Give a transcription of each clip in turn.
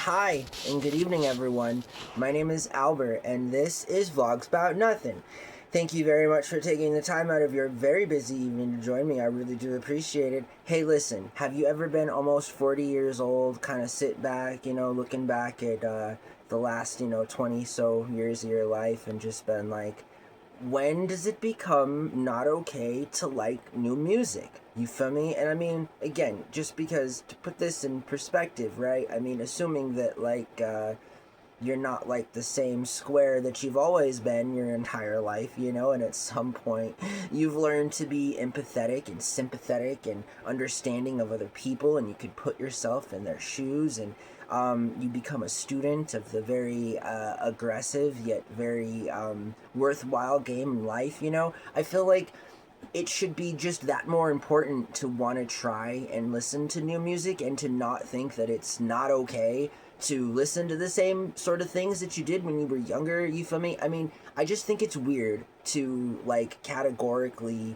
Hi, and good evening, everyone. My name is Albert, and this is Vlogs About Nothing. Thank you very much for taking the time out of your very busy evening to join me. I really do appreciate it. Hey, listen, have you ever been almost 40 years old, kind of sit back, looking back at the last, 20 so years of your life and just been like, when does it become not okay to like new music? You feel me? And I mean, again, just because to put this in perspective, right? I mean, assuming that you're not like the same square that you've always been your entire life, and at some point you've learned to be empathetic and sympathetic and understanding of other people, and you could put yourself in their shoes, and you become a student of the very aggressive yet very worthwhile game in life. I feel like it should be just that more important to want to try and listen to new music and to not think that it's not okay to listen to the same sort of things that you did when you were younger. You feel me? I mean, I just think it's weird to like categorically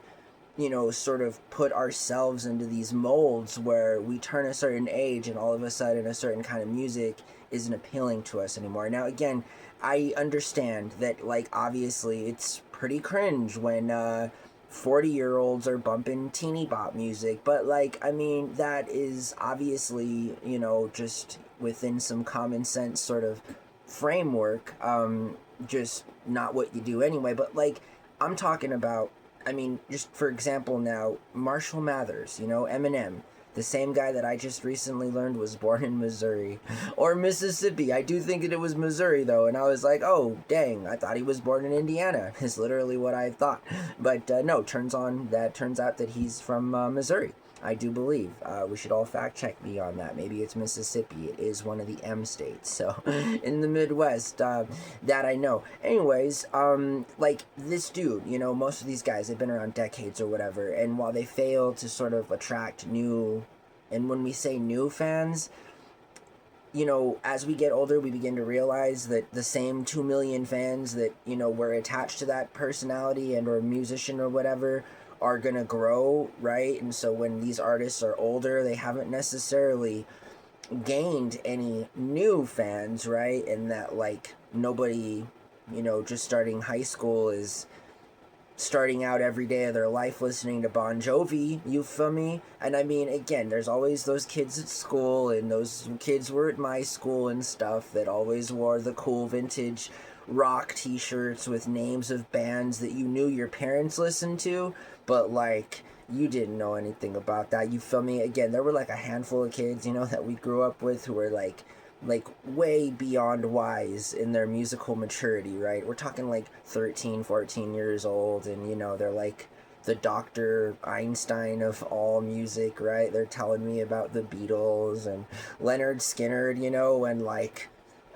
sort of put ourselves into these molds where we turn a certain age and all of a sudden a certain kind of music isn't appealing to us anymore. Now, again, I understand that, like, obviously it's pretty cringe when 40-year-olds are bumping teeny bop music, but, like, I mean, that is obviously, just within some common sense sort of framework, just not what you do anyway. But, like, I'm talking about, I mean, just for example now, Marshall Mathers, Eminem, the same guy that I just recently learned was born in Missouri. Or Mississippi. I do think that it was Missouri, though, and I was like, oh, dang, I thought he was born in Indiana, is literally what I thought. But no, turns out that he's from Missouri. I do believe. We should all fact check me on that. Maybe it's Mississippi. It is one of the M states. So, in the Midwest, that I know. Anyways, like, this dude, most of these guys, they've been around decades or whatever, and while they fail to sort of attract new, and when we say new fans, as we get older, we begin to realize that the same 2 million fans that, were attached to that personality and or musician or whatever are gonna grow, right? And so when these artists are older, they haven't necessarily gained any new fans, right? And that, like, nobody, just starting high school is starting out every day of their life listening to Bon Jovi, you feel me? And I mean, again, there's always those kids at school, and those kids were at my school and stuff that always wore the cool vintage rock t-shirts with names of bands that you knew your parents listened to, but like you didn't know anything about that. You feel me? Again, there were like a handful of kids, that we grew up with who were like way beyond wise in their musical maturity, right? We're talking like 13, 14 years old, and they're like the Dr. Einstein of all music, right? They're telling me about the Beatles and Leonard Skinner, and like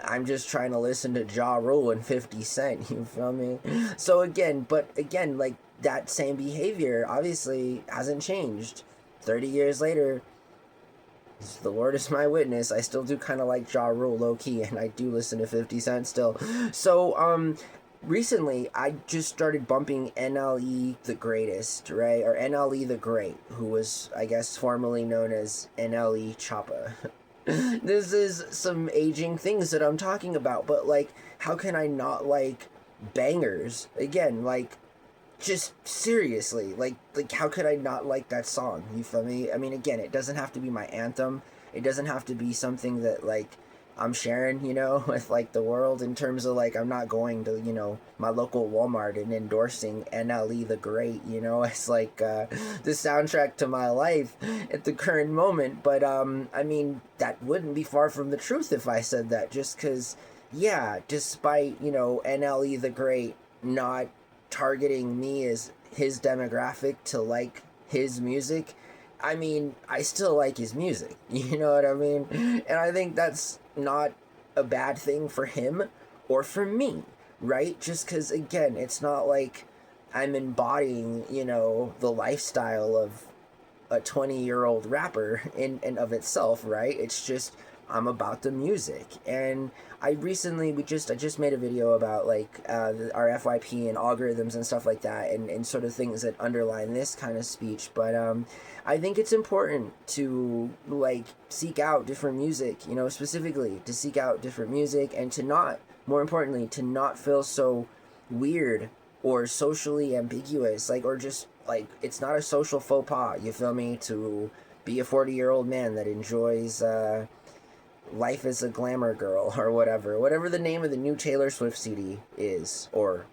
I'm just trying to listen to Ja Rule and 50 Cent, you feel me? So again, like, that same behavior obviously hasn't changed. 30 years later, the Lord is my witness, I still do kind of like Ja Rule low-key, and I do listen to 50 Cent still. So, recently, I just started bumping NLE The Greatest, right? Or NLE The Great, who was, I guess, formerly known as NLE Choppa. This is some aging things that I'm talking about, but, like, how can I not like bangers? Again, like, just seriously, like how could I not like that song? You feel me? I mean, again, it doesn't have to be my anthem. It doesn't have to be something that, like, I'm sharing, with, like, the world, in terms of, like, I'm not going to, my local Walmart and endorsing NLE The Great, it's like the soundtrack to my life at the current moment. But, I mean, that wouldn't be far from the truth if I said that, just because, yeah, despite, NLE The Great not targeting me as his demographic to like his music, I mean, I still like his music, you know what I mean? And I think that's not a bad thing for him or for me, right? Just because, again, it's not like I'm embodying, the lifestyle of a 20-year-old rapper in and of itself, right? It's just I'm about the music. And I just made a video about like our FYP and algorithms and stuff like that, and sort of things that underline this kind of speech. But I think it's important to like seek out different music, specifically to seek out different music, and to not, more importantly, to not feel so weird or socially ambiguous, like, or just like it's not a social faux pas, you feel me, to be a 40-year-old man that enjoys life as a glamour girl, or whatever the name of the new Taylor Swift CD is, or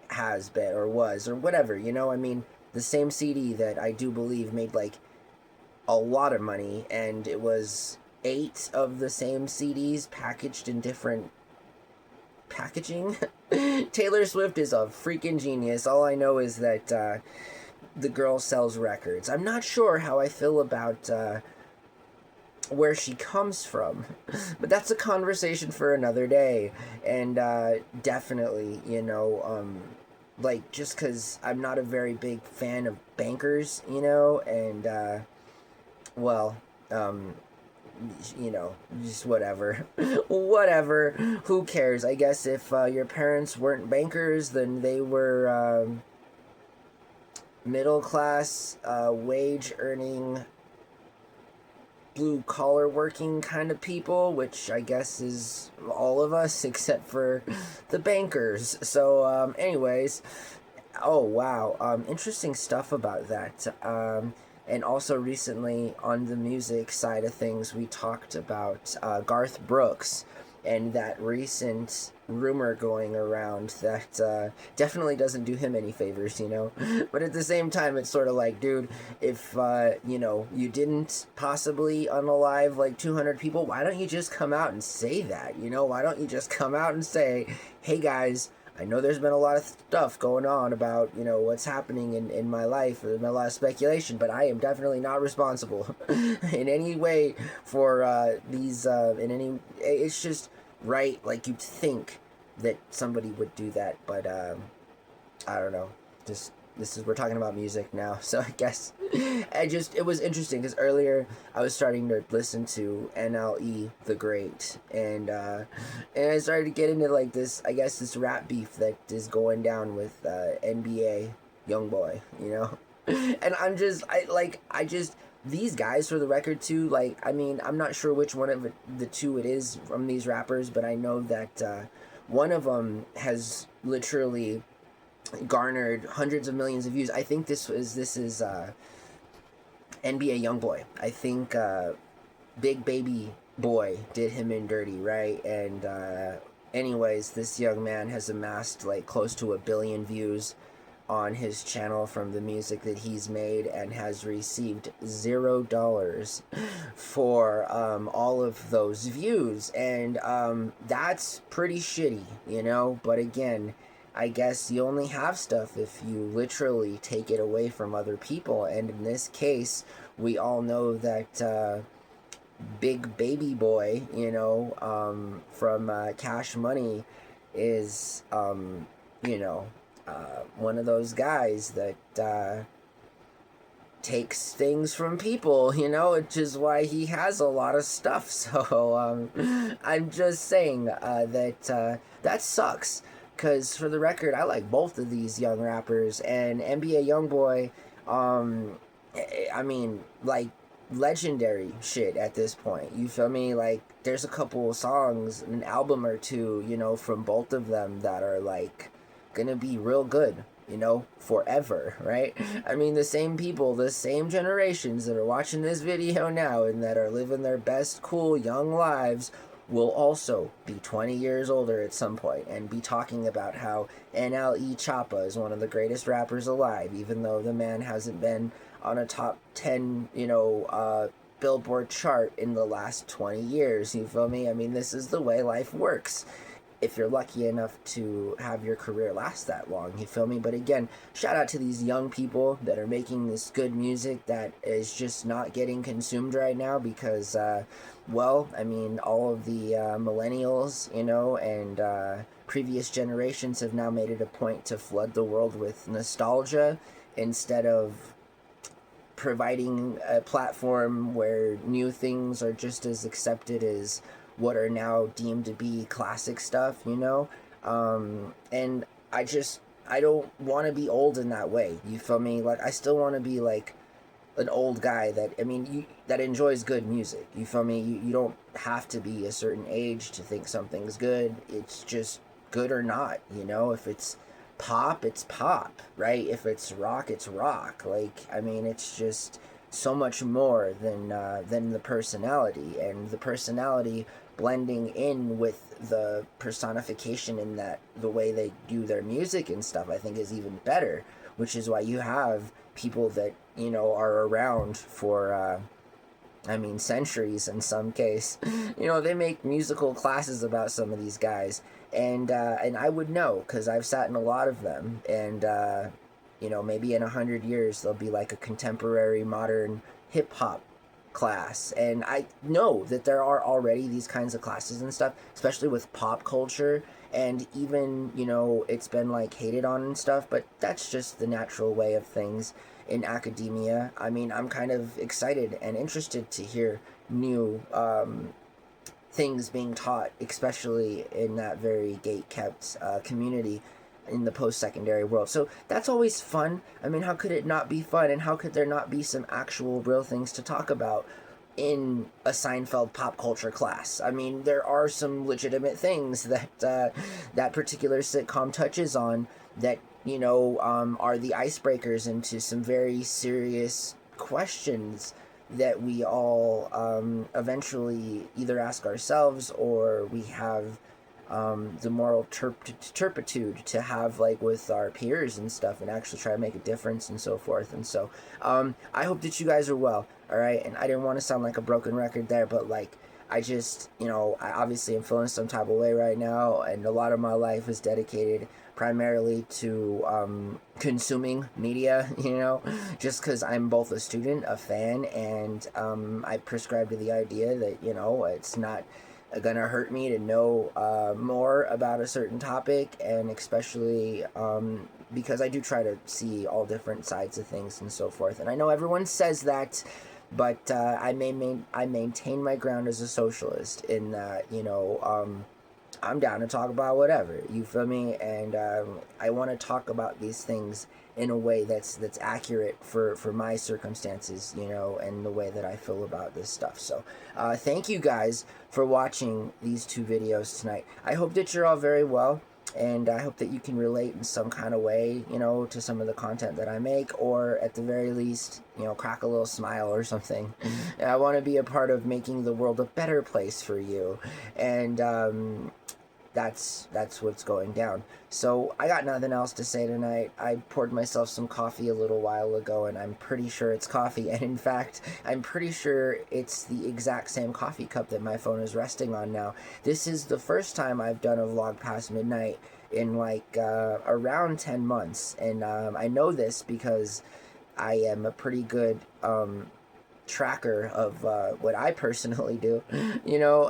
has been, or was, or whatever, I mean, the same CD that I do believe made like a lot of money, and it was 8 of the same CDs packaged in different packaging. Taylor Swift is a freaking genius. All I know is that the girl sells records. I'm not sure how I feel about where she comes from, but that's a conversation for another day. And definitely, like, just because I'm not a very big fan of bankers, and well, just whatever. Whatever. Who cares? I guess if your parents weren't bankers, then they were middle class, wage earning, blue collar working kind of people, which I guess is all of us except for the bankers. So, anyways, oh wow, interesting stuff about that. And also recently on the music side of things, we talked about Garth Brooks and that recent rumor going around that definitely doesn't do him any favors, But at the same time, it's sort of like, dude, if, you didn't possibly unalive like 200 people, why don't you just come out and say that, Why don't you just come out and say, hey guys, I know there's been a lot of stuff going on about, what's happening in my life. There's been a lot of speculation, but I am definitely not responsible in any way for these, it's just right, like you'd think that somebody would do that, but I don't know, we're talking about music now, so I guess it was interesting, because earlier I was starting to listen to NLE the Great, and I started to get into like this, I guess, this rap beef that is going down with NBA Youngboy, and these guys, for the record, too, like, I mean, I'm not sure which one of the two it is from these rappers, but I know that one of them has literally garnered hundreds of millions of views. I think this is NBA Youngboy. I think Big Baby Boy did him in dirty, right? And anyways, this young man has amassed like close to 1 billion views on his channel from the music that he's made, and has received $0 for all of those views, and that's pretty shitty, but again, I guess you only have stuff if you literally take it away from other people, and in this case, we all know that Big Baby Boy, from Cash Money is, one of those guys that takes things from people, which is why he has a lot of stuff. So I'm just saying that sucks, because for the record, I like both of these young rappers, and NBA Youngboy, I mean, like, legendary shit at this point, you feel me? Like, there's a couple songs, an album or two, from both of them that are like gonna be real good, forever, right? I mean, the same people, the same generations that are watching this video now and that are living their best, cool, young lives will also be 20 years older at some point and be talking about how NLE Choppa is one of the greatest rappers alive, even though the man hasn't been on a top 10, Billboard chart in the last 20 years, you feel me? I mean, this is the way life works, if you're lucky enough to have your career last that long, you feel me? But again, shout out to these young people that are making this good music that is just not getting consumed right now because, well, I mean, all of the millennials, and previous generations have now made it a point to flood the world with nostalgia instead of providing a platform where new things are just as accepted as what are now deemed to be classic stuff, you know? And I don't want to be old in that way. You feel me? Like, I still want to be like an old guy that enjoys good music. You feel me? You don't have to be a certain age to think something's good. It's just good or not, you know? If it's pop, it's pop, right? If it's rock, it's rock. Like, I mean, it's just so much more than the personality, and the personality blending in with the personification in that the way they do their music and stuff, I think is even better, which is why you have people that, you know, are around for I mean, centuries in some case. You know, they make musical classes about some of these guys, and I would know because I've sat in a lot of them, and you know, maybe in 100 years there'll be like a contemporary modern hip hop class, and I know that there are already these kinds of classes and stuff, especially with pop culture, and even, you know, it's been like hated on and stuff, but that's just the natural way of things in academia. I mean, I'm kind of excited and interested to hear new things being taught, especially in that very gate-kept community in the post-secondary world. So that's always fun. I mean, how could it not be fun? And how could there not be some actual real things to talk about in a Seinfeld pop culture class? I mean, there are some legitimate things that that particular sitcom touches on that, you know, are the icebreakers into some very serious questions that we all eventually either ask ourselves or we have the moral turpitude to have, like, with our peers and stuff, and actually try to make a difference and so forth. And so I hope that you guys are well, all right? And I didn't want to sound like a broken record there, but like, I just, you know, I obviously am feeling some type of way right now, and a lot of my life is dedicated primarily to consuming media, you know, just because I'm both a student, a fan, and I prescribe to the idea that, you know, it's not gonna hurt me to know more about a certain topic, and especially because I do try to see all different sides of things and so forth. And I know everyone says that, but I maintain my ground as a socialist in that, you know, I'm down to talk about whatever, you feel me? And I want to talk about these things in a way that's accurate for my circumstances, you know, and the way that I feel about this stuff. So thank you guys for watching these two videos tonight. I hope that you're all very well, and I hope that you can relate in some kind of way, you know, to some of the content that I make, or at the very least, you know, crack a little smile or something. I want to be a part of making the world a better place for you, and that's what's going down. So I got nothing else to say tonight. I poured myself some coffee a little while ago, and I'm pretty sure it's coffee. And in fact, I'm pretty sure it's the exact same coffee cup that my phone is resting on now. This is the first time I've done a vlog past midnight in like around 10 months. And I know this because I am a pretty good tracker of what I personally do, you know,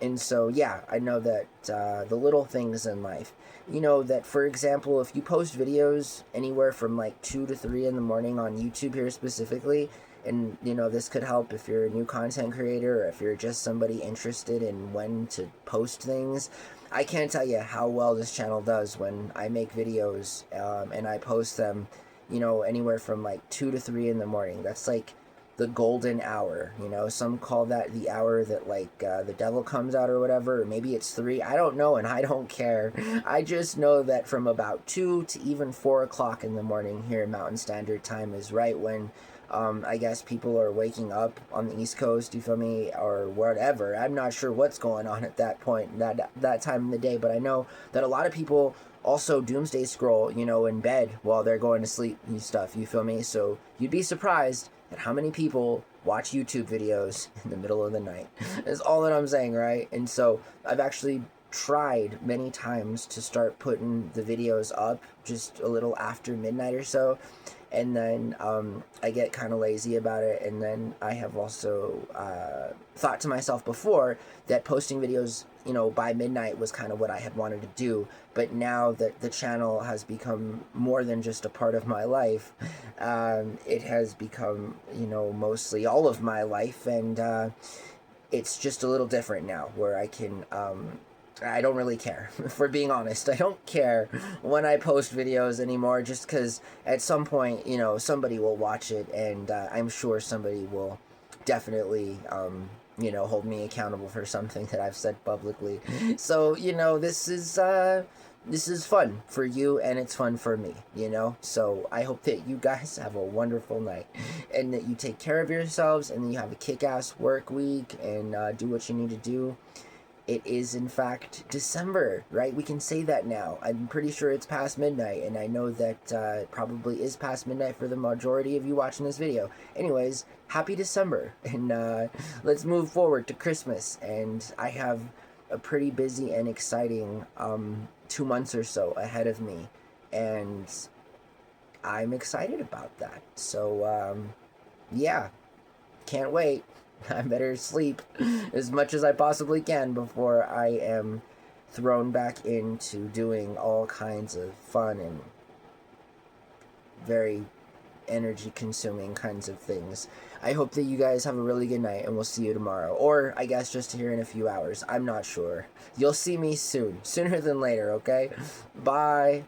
and so, yeah, I know that the little things in life, you know, that, for example, if you post videos anywhere from like 2 to 3 in the morning on YouTube here specifically, and, you know, this could help if you're a new content creator or if you're just somebody interested in when to post things. I can't tell you how well this channel does when I make videos and I post them, you know, anywhere from like 2 to 3 in the morning. That's like the golden hour, you know. Some call that the hour that, like, the devil comes out or whatever, or maybe it's 3, I don't know, and I don't care. I just know that from about 2 to even 4 o'clock in the morning here in Mountain Standard Time is right when I guess people are waking up on the East Coast, you feel me, or whatever. I'm not sure what's going on at that point, that time of the day, but I know that a lot of people also doomsday scroll, you know, in bed while they're going to sleep and stuff, you feel me? So you'd be surprised at how many people watch YouTube videos in the middle of the night. That's all that I'm saying, right? And so I've actually tried many times to start putting the videos up just a little after midnight or so, and then I get kind of lazy about it. And then I have also thought to myself before that posting videos, by midnight was kind of what I had wanted to do. But now that the channel has become more than just a part of my life, it has become, mostly all of my life, and it's just a little different now, where I can, I don't really care, for being honest. I don't care when I post videos anymore, just because at some point, somebody will watch it, and I'm sure somebody will definitely, hold me accountable for something that I've said publicly. So, this is fun for you, and it's fun for me, So I hope that you guys have a wonderful night, and that you take care of yourselves, and that you have a kick-ass work week, and do what you need to do. It is, in fact, December, right? We can say that now. I'm pretty sure it's past midnight, and I know that it probably is past midnight for the majority of you watching this video. Anyways, happy December, and let's move forward to Christmas. And I have a pretty busy and exciting 2 months or so ahead of me, and I'm excited about that. So, yeah, can't wait. I better sleep as much as I possibly can before I am thrown back into doing all kinds of fun and very energy-consuming kinds of things. I hope that you guys have a really good night, and we'll see you tomorrow. Or, I guess, just here in a few hours. I'm not sure. You'll see me soon. Sooner than later, okay? Bye.